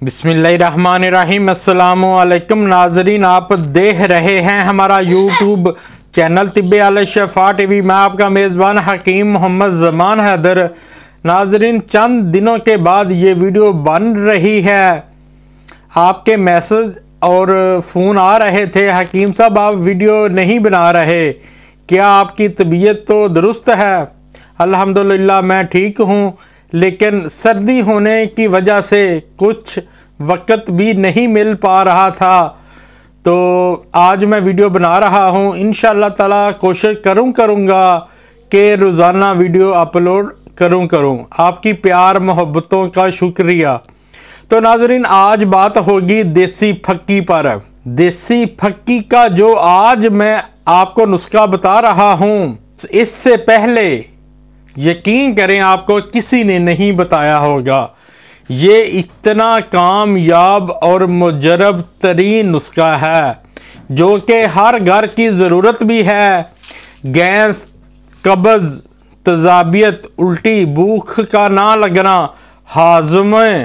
बिस्मिल्लाहिर्रहमानिर्रहीम। अस्सलामुअलैकुम नाजरीन, आप देख रहे हैं हमारा यूट्यूब चैनल तिब-e-alshafa टीवी। मैं आपका मेज़बान हकीम मोहम्मद ज़मान हैदर। नाजरीन, चंद दिनों के बाद ये वीडियो बन रही है। आपके मैसेज और फ़ोन आ रहे थे, हकीम साहब आप वीडियो नहीं बना रहे, क्या आपकी तबीयत तो दुरुस्त है? अल्हम्दुलिल्लाह मैं ठीक हूँ, लेकिन सर्दी होने की वजह से कुछ वक्त भी नहीं मिल पा रहा था, तो आज मैं वीडियो बना रहा हूँ। इंशाअल्लाह ताला कोशिश करूँगा कि रोज़ाना वीडियो अपलोड करूँ। आपकी प्यार मोहब्बतों का शुक्रिया। तो नाजरीन, आज बात होगी देसी फक्की पर। देसी फक्की का जो आज मैं आपको नुस्खा बता रहा हूँ, इससे पहले यकीन करें आपको किसी ने नहीं बताया होगा। ये इतना कामयाब और मुजरब तरीन नुस्खा है जो कि हर घर की ज़रूरत भी है। गैस, कब्ज़, तजाबियत, उल्टी, भूख का ना लगना, हाज़मे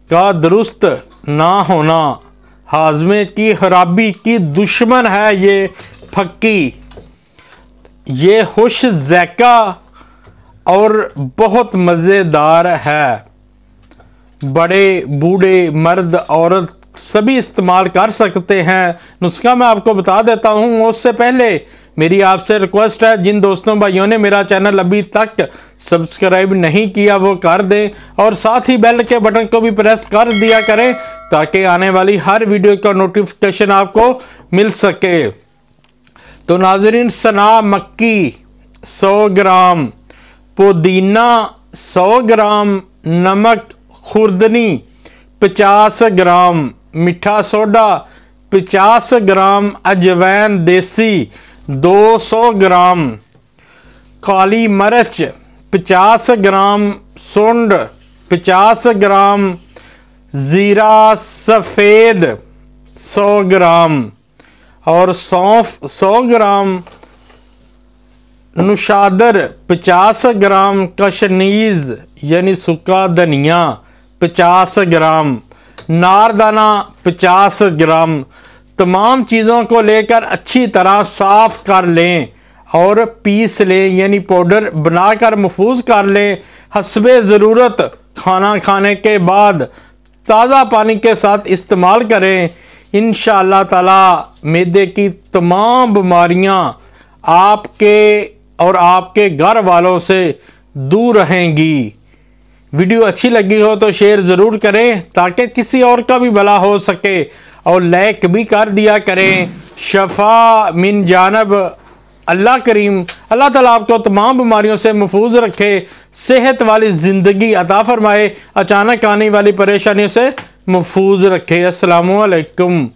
का दुरुस्त ना होना, हाज़मे की खराबी की दुश्मन है ये फक्की। ये खुश ज़ैका और बहुत मज़ेदार है। बड़े बूढ़े मर्द औरत सभी इस्तेमाल कर सकते हैं। नुस्खा मैं आपको बता देता हूँ। उससे पहले मेरी आपसे रिक्वेस्ट है, जिन दोस्तों भाइयों ने मेरा चैनल अभी तक सब्सक्राइब नहीं किया वो कर दें, और साथ ही बेल के बटन को भी प्रेस कर दिया करें ताकि आने वाली हर वीडियो का नोटिफिकेशन आपको मिल सके। तो नाजरीन, सना मक्की 100 ग्राम, पुदीना 100 ग्राम, नमक खुर्दनी 50 ग्राम, मीठा सोडा 50 ग्राम, अजवैन देसी 200 ग्राम, काली मिर्च 50 ग्राम, सुंड 50 ग्राम, ज़ीरा सफ़ेद 100 ग्राम और सौंफ 100 ग्राम, नुशादर 50 ग्राम, कशनीज यानी सूखा धनिया 50 ग्राम, नारदाना 50 ग्राम। तमाम चीज़ों को लेकर अच्छी तरह साफ कर लें और पीस लें, यानी पाउडर बनाकर महफूज कर लें। हस्बे ज़रूरत खाना खाने के बाद ताज़ा पानी के साथ इस्तेमाल करें। इंशाअल्लाह ताला मैदे की तमाम बीमारियां आपके और आपके घर वालों से दूर रहेंगी। वीडियो अच्छी लगी हो तो शेयर ज़रूर करें ताकि किसी और का भी भला हो सके, और लाइक भी कर दिया करें। शफा मिन जानब अल्लाह करीम। अल्लाह ताला आपको तमाम बीमारियों से महफूज रखे, सेहत वाली ज़िंदगी अता फरमाए, अचानक आने वाली परेशानियों से महफूज रखे। अस्सलामु अलैकुम।